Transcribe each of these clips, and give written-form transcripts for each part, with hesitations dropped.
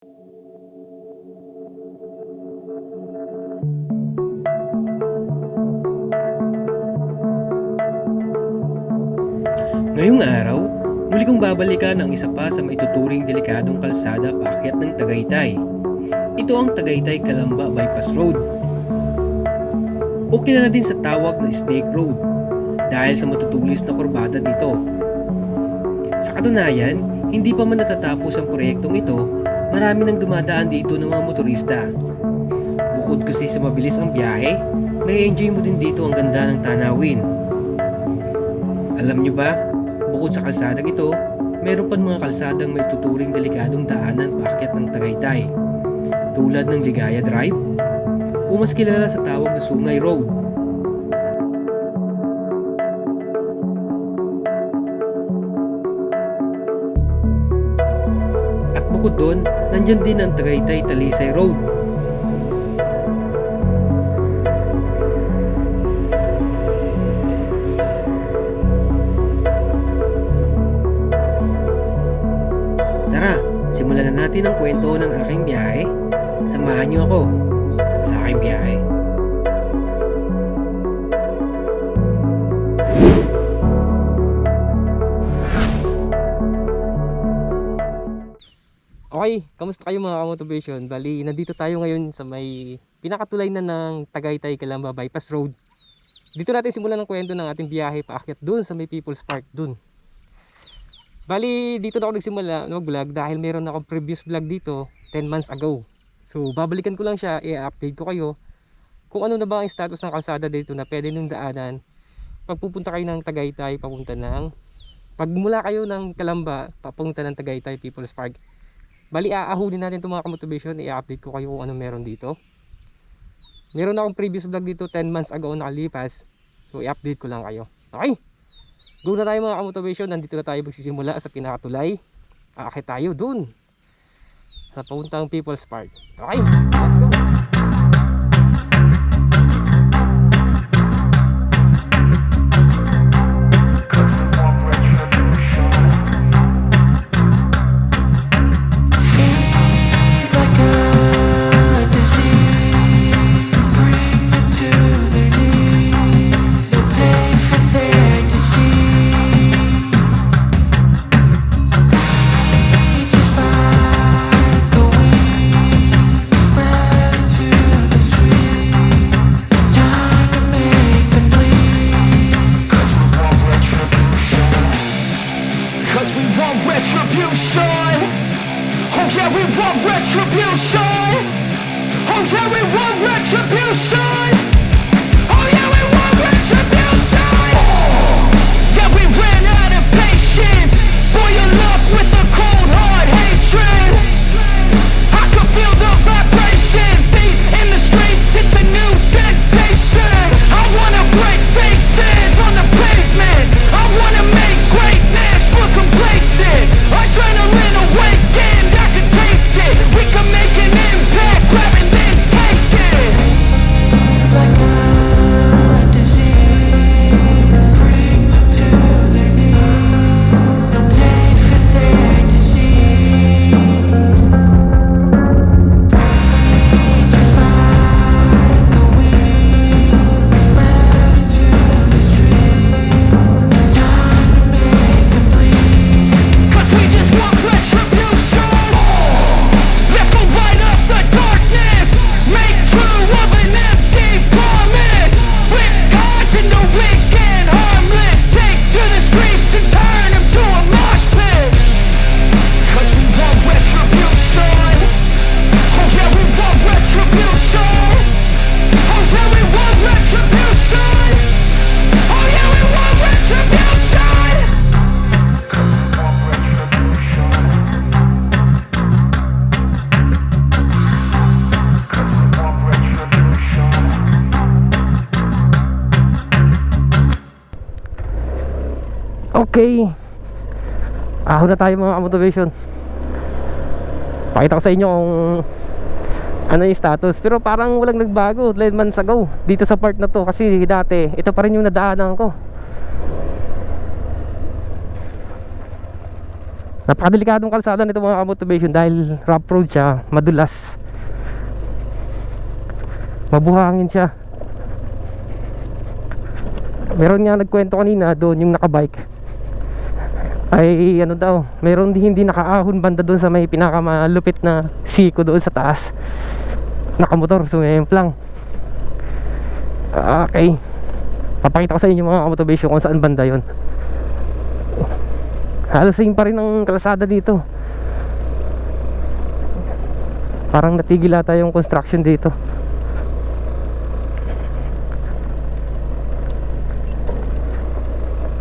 Ngayong araw, muli kong babalikan ang isa pa sa maituturing delikadong kalsada paakyat ng Tagaytay. Ito ang Tagaytay Calamba Bypass Road. O kilala din sa tawag na Snake Road dahil sa matutulis na kurbada nito. Sa katunayan, hindi pa man natatapos ang proyektong ito, marami nang dumadaan dito ng mga motorista. Bukod kasi sa mabilis ang biyahe, may enjoy mo din dito ang ganda ng tanawin. Alam nyo ba, bukod sa kalsadang ito, meron pa mga kalsadang may tuturing delikadong daanan paakyat ng Tagaytay, tulad ng Ligaya Drive o mas kilala sa tawag na Sungay Road. At bukod doon, nandyan din ang Tagaytay Talisay Road. Tara, simulan na natin ang kwento ng aking biyahe. Samahan niyo ako sa aking biyahe. Okay, kamusta kayo mga kamotivation? Bali, nandito tayo ngayon sa may pinakatulay na ng Tagaytay Calamba Bypass Road. Dito natin simulan ang kwento ng ating biyahe paakyat dun sa may People's Park dun. Bali, dito na ako nagsimula mag-vlog dahil meron akong previous vlog dito 10 months ago. So, babalikan ko lang siya, i-update ko kayo kung ano na ba ang status ng kalsada dito na pwede nung daanan pag pupunta kayo ng Tagaytay pagmula kayo ng Calamba papunta ng Tagaytay People's Park. Bali, aahulin natin itong mga kamotivation, i-update ko kayo kung ano meron dito. Meron akong previous vlog dito 10 months ago nakalipas. So, i-update ko lang kayo. Okay? Go na tayo mga kamotivation, nandito na tayo magsisimula sa pinakatulay. Aakit tayo dun sa papuntang People's Park. Okay, let's go. Okay, ahon na tayo mga motivation. Pakita ko sa inyo kung ano yung status. Pero parang walang nagbago 11 months ago dito sa part na to. Kasi dati, ito pa rin yung nadaanan ko. Napakadelikadong kalsada nito mga ka-motivation dahil rough road siya, madulas, mabuhangin siya. Meron nga nagkwento kanina doon, yung nakabike ay ano daw, meron hindi nakaahon banda doon sa may pinakamalupit na siko doon sa taas, nakamotor, sumemplang. Okay, papakita ko sa inyo mga ka-motivation kung saan banda yon. Halos same pa rin ang kalsada dito, parang natigil ata yung construction dito.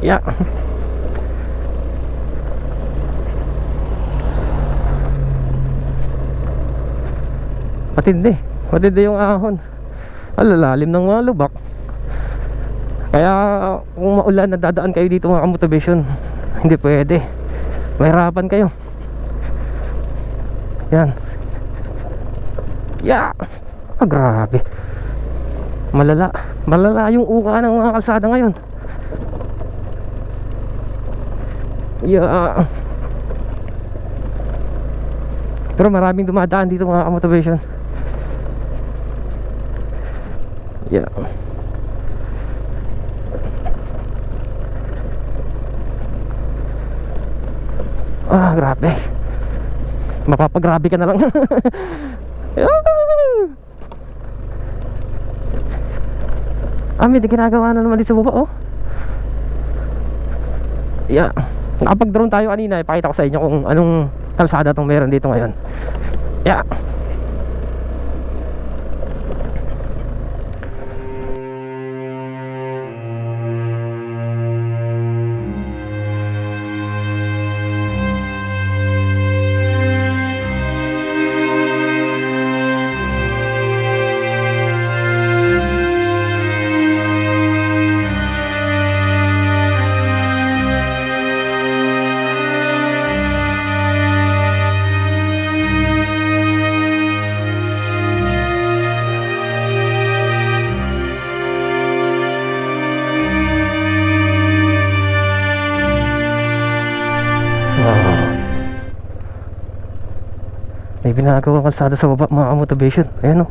Yeah. Matindi yung ahon. Alalalim ng mga lubak. Kaya kung maulan, nadadaan kayo dito mga ka-motivation, hindi pwede, mahirapan kayo. Yan. Yeah. Grabe, malala yung uka ng mga kalsada ngayon. Yeah. Pero maraming dumadaan dito mga ka-motivation. Yeah. Grabe. Mapapagrabe ka na lang. May ginagawa na naman dito sa baba, oh. Yeah. Nakapag-drone tayo kanina, ipakita ko sa inyo kung anong kalsada tong meron dito ngayon. Yeah. May binagawang kalsada sa baba mga ka-motivation. Ayan, oh.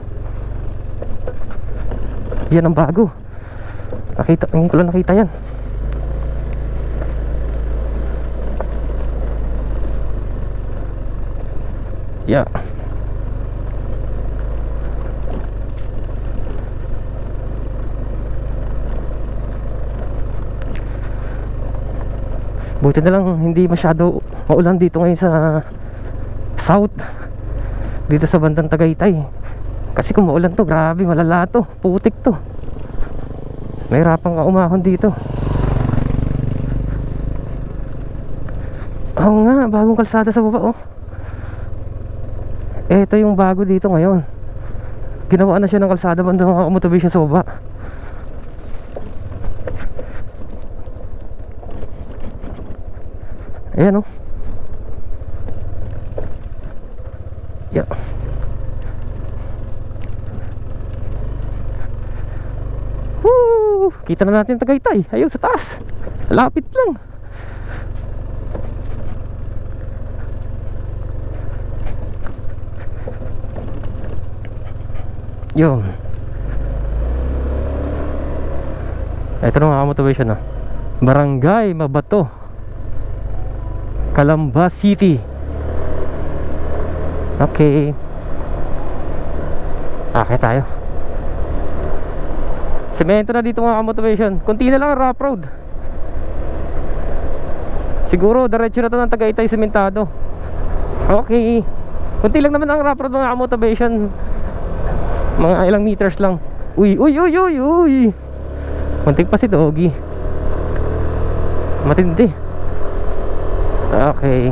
Yan ang bago. Ngayon ko lang nakita yan. Yeah. Buti na lang hindi masyado maulan dito ngayon sa south, dito sa bandang Tagaytay. Kasi kung maulan to, grabe, malala to, putik to, mahirapan ka umahon dito. Oo nga, bagong kalsada sa baba, oh. Ito yung bago dito ngayon. Ginawa na siya ng kalsada bandang motivation sa baba. Ayan, oh. Yeah. Woo! Kita na natin Tagaytay. Ayun sa taas, lapit lang. Yun. Ito na mga motivation, ah. Barangay Mabato, Calamba City. Okay. Akit tayo. Semento na dito mga motivation. Kunti na lang rough road. Siguro diretso na to ng Tagaytay sementado. Okay. Kunti lang naman ang rough road mga motivation. Mga ilang meters lang. Uy. Muntik pa si Doggy. Matindi. Okay.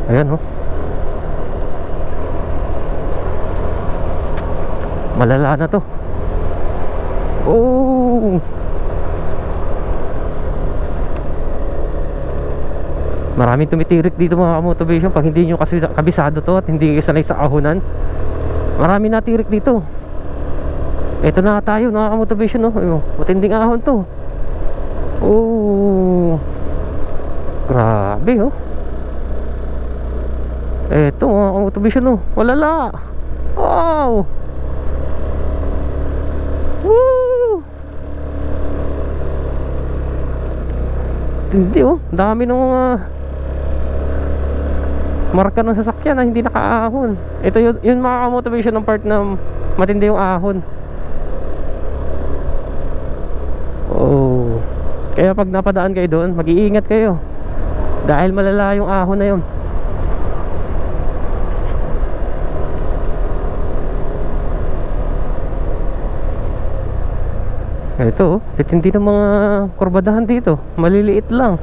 Ayan, oh. Malala na to. Oh. Maraming tumitirik dito mga motivation. Pag hindi nyo kasi kabisado to at hindi sanay sa ahonan, marami natirik dito. Ito na tayo mga motivation, no? Matinding ahon to. Oh. Grabe, oh. Eto mga motivation oh, walala. Wow. Woo. Hindi oh, dami ng mga marka ng sasakyan na hindi nakaahon. Ito yun mga motivation ng part na matindi yung ahon. Oh. Kaya pag napadaan kayo doon, mag-iingat kayo. Dahil malala yung ahon na yun. Ito, titindi ng mga kurbadahan dito. Maliliit lang.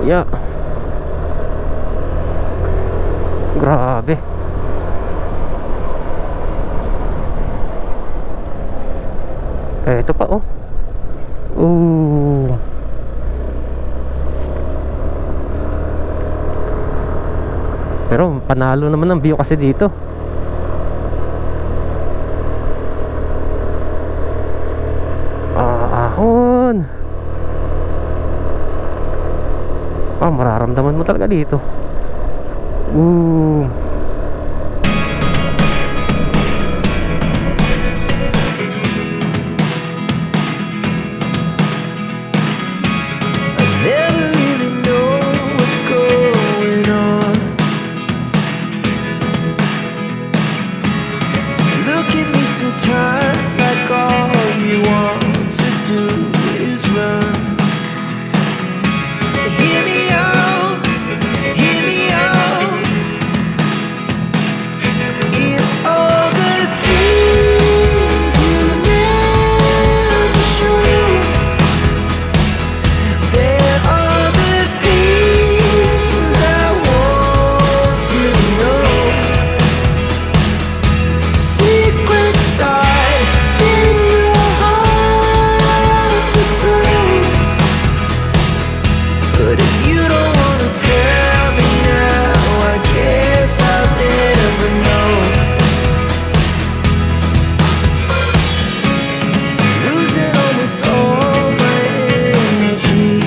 Yeah. Grabe. Ito pa oh. Ooh. Pero panalo naman ang view kasi dito. Ahon. Mararamdaman mo talaga dito. Ooh. Sometimes like all you want to do is run. Hear me out, hear me out. It's all the things you never show. There are the things I want to know. Secrets start in your heart so slow. But if you don't wanna tell me now, I guess I'll never know. Losing almost all my energy.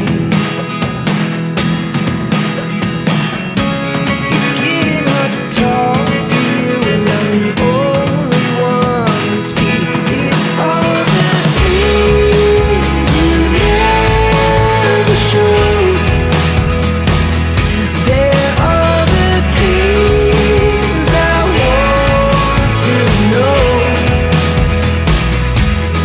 It's getting hard to talk to you, and I'm the only one who speaks. It's all the things you never show. There are the things I want to know.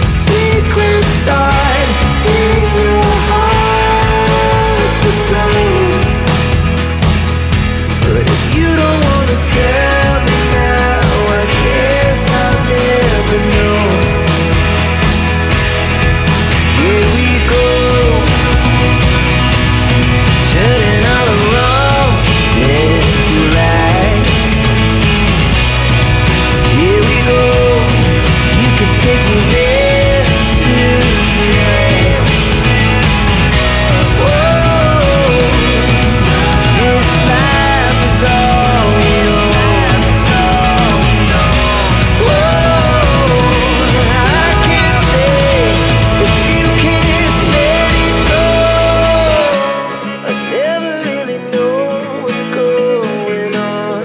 Secrets start in your heart so slow. But if you don't wanna tell me now, I guess I'll never know. Here we go, turning all the wrongs into rights. Here we go, you could take me there tonight. Whoa, this life is all we know. Whoa, I can't stay if you can't let it go. I never really know what's going on,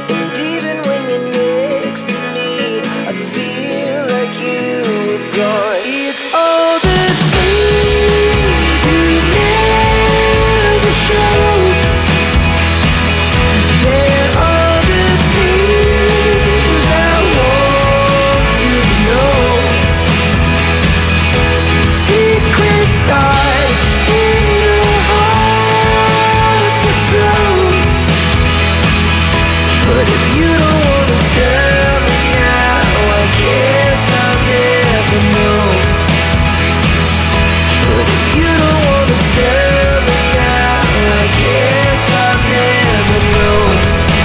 and even when you're next to me, I feel like you were gone. It's all the things you never show. There are the things I want to know. Secrets start in your heart so slow. But if you don't wanna tell me now, I guess I'll never know. But if you don't wanna tell me now, I guess I'll never know.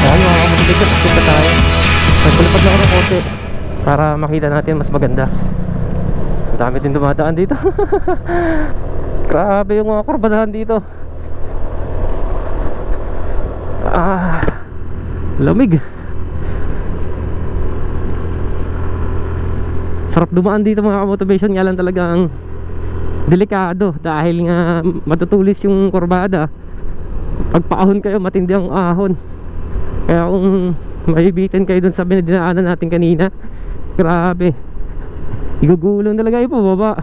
Ayan mga kamotivation, akit na tayo. Nagpulipad na ako ng konti para makita natin mas maganda. Ang dami din dumadaan dito. Grabe yung mga kurbadahan dito. Lamig. Sarap dumaan dito mga motivation, nga lang talagang delikado dahil nga matutulis yung kurbada. Pagpaahon kayo, matindi ang ahon. Kaya kung maibitin kayo dun sa dinaanan natin kanina, grabe, igugulong talaga yung pababa.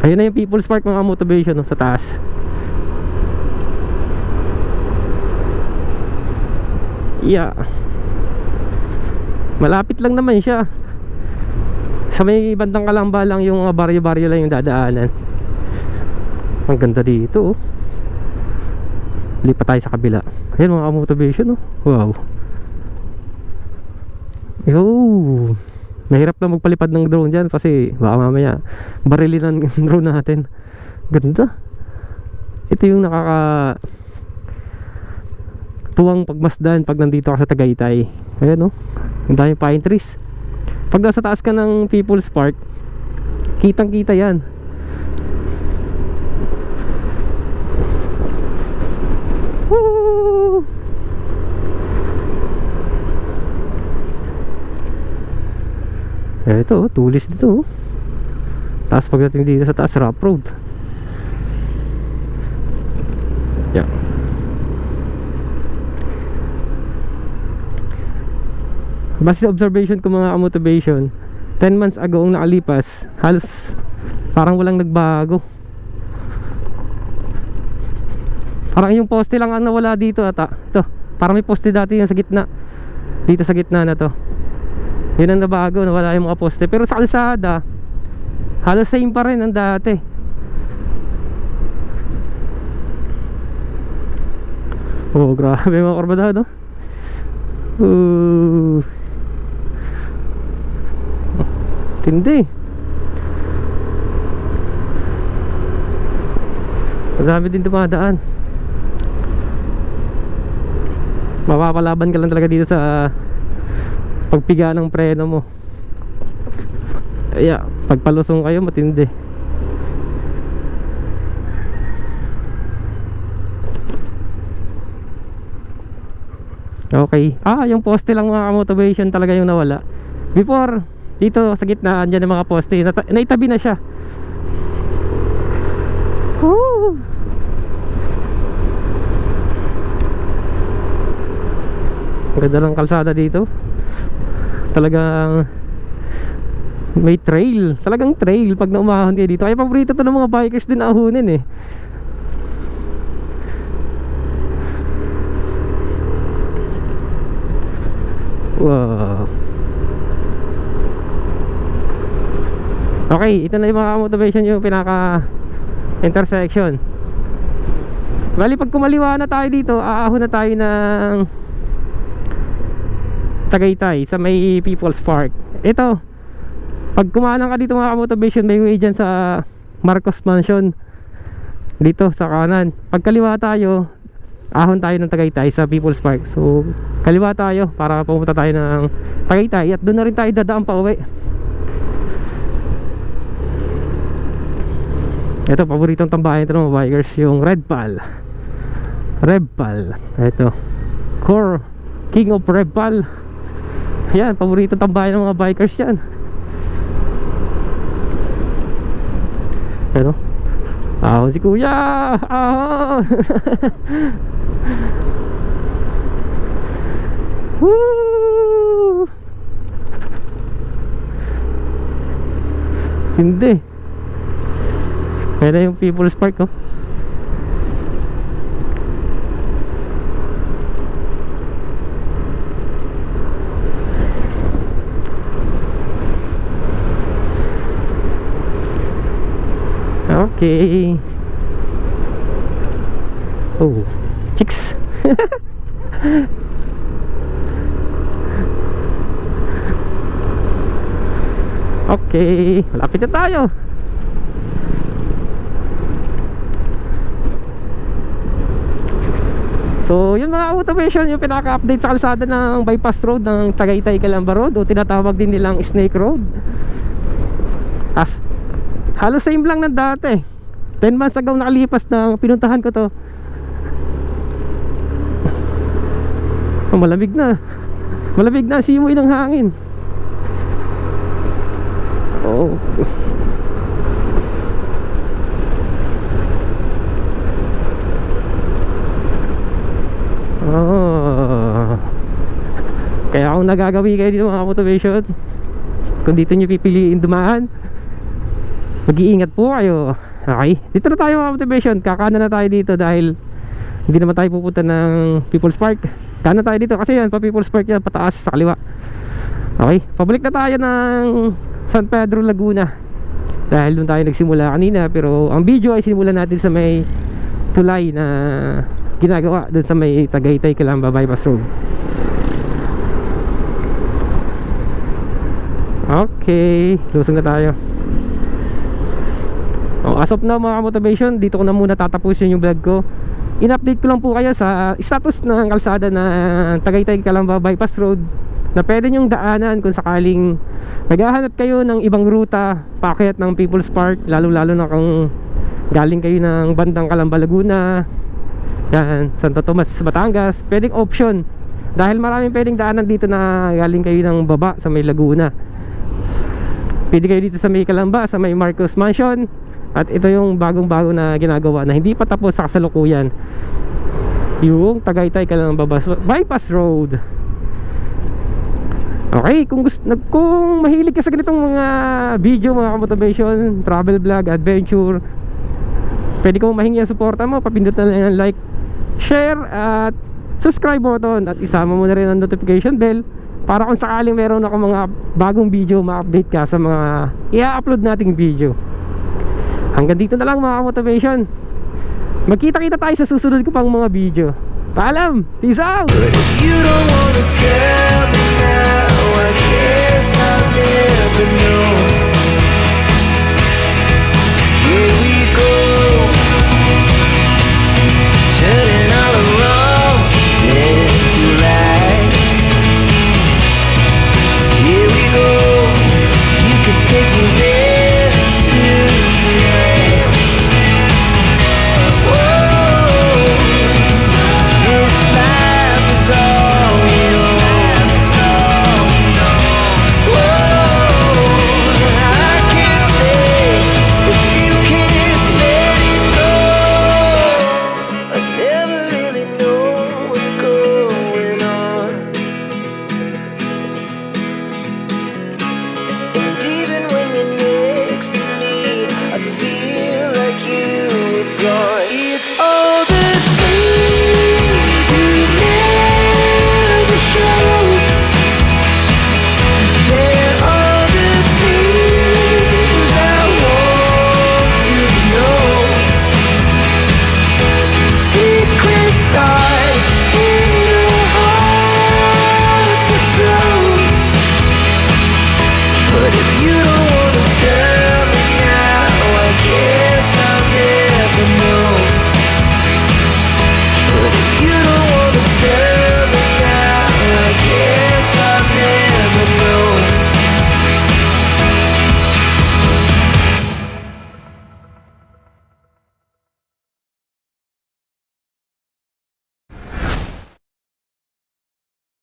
Ayun na yung People's Park mga motivation, no, sa taas. Yeah, malapit lang naman siya. Sa may bandang Kalamba lang yung mga baryo-baryo lang yung dadaanan. Ang ganda dito, oh. Lipat tayo sa kabila. Ayun mga motivation, oh. Wow. Yo, mahirap lang magpalipad ng drone dyan kasi baka mamaya barilin ng drone natin. Ganda. Ito yung nakaka tuwang pagmasdan pag nandito ka sa Tagaytay. Ayan, oh, ang daming pine trees. Pag nasa taas ka ng People's Park, kitang kita yan. Woo! Ito, tulis dito, oh. Tapos pagdating dito sa taas, rough road. Yeah. Base sa observation ko mga motivation, 10 months ago ang nakalipas, halos parang walang nagbago. Parang yung poste lang ang nawala dito ata. Ito, parang may poste dati yung sa gitna. Dito sa gitna na to, yun ang nabago, nawala yung mga poste. Pero sa kalsada, halos same pa rin ang dati. Oh, grabe mga kurbada, no? Tindi. Madami din dumadaan. Mapapalaban ka lang talaga dito sa pagpiga ng preno mo. Yeah, pagpalusong kayo matindi. Okay. Yung poste lang mga motivation talaga yung nawala. Before, dito sa gitna, andyan yung mga poste. Naitabi na siya. Woo! Ang ganda ng kalsada dito. Talagang may trail. Talagang trail pag naumahon kayo dito. Ay, paborito to ng mga bikers din ahunin, eh. Wow. Okay, ito na yung mga motivation, yung pinaka intersection. Bali pag kumaliwa na tayo dito, aahon na tayo ng Tagaytay sa may People's Park. Ito, pag kumanan ka dito mga motivation, may way dyan sa Marcos Mansion dito sa kanan. Pag kaliwa tayo, ahon tayo ng Tagaytay sa People's Park. So kaliwa tayo para pumunta tayo ng Tagaytay, at doon na rin tayo dadaan pa uwi. Ito, paboritong tambayan ito ng mga bikers, yung Red Pal. Ito, Core King of Red Pal. Yan, paboritong tambayan ng mga bikers yan. Ito, si kuya. Woo! Hindi. Kaya na yung People's Park, oh. Okay. Oh, chicks. Okay, malapit na tayo. So yun mga motivation, yung pinaka-update sa kalsada ng bypass road ng Tagaytay Calamba Road, o tinatawag din nilang Snake Road. Halos same lang ng dati. 10 months ago nakalipas na pinuntahan ko to. Malamig na. Malamig na, simoy ng hangin. Oh. Oh. Kaya kung nagagawi kayo dito mga motivation, kung dito nyo pipiliin dumaan, mag-iingat po kayo. Okay, dito na tayo mga motivation. Kakana na tayo dito dahil hindi naman tayo pupunta ng People's Park. Kana tayo dito kasi yan, pa People's Park yan, pataas sa kaliwa. Okay, pabalik na tayo ng San Pedro, Laguna. Dahil doon tayo nagsimula kanina, pero ang video ay simulan natin sa may tulay na ginagawa doon sa may Tagaytay Calamba Bypass Road. Okay, lusong na tayo. As of now mga motivation, dito ko na muna tatapusin yung vlog ko. In-update ko lang po kayo sa status ng kalsada na Tagaytay Calamba Bypass Road, na pwede nyong daanan kung sakaling naghahanap kayo ng ibang ruta paakyat ng People's Park, lalo na kung galing kayo ng bandang Calamba, Laguna, yan, Santo Tomas, Batangas. Pwedeng option dahil maraming pwedeng daanan dito na galing kayo ng baba sa may Laguna. Pwede kayo dito sa may Calamba, sa may Marcos Mansion. At ito yung bagong-bago na ginagawa na hindi pa tapos sa kasalukuyan, yung Tagaytay Calamba Bypass Road. Okay, kung mahilig ka sa ganitong mga video, mga motivation, travel vlog, adventure, pwede kong mahingi ang suporta mo. Papindot na lang ang like, share at subscribe button, at isama mo na rin ang notification bell para kung sakaling meron ako mga bagong video, ma-update ka sa mga i-upload nating video. Hanggang dito na lang mga motivation. Magkita-kita tayo sa susunod ko pang mga video. Paalam! Peace out! But if you don't wanna tell me now, I guess I'll never know.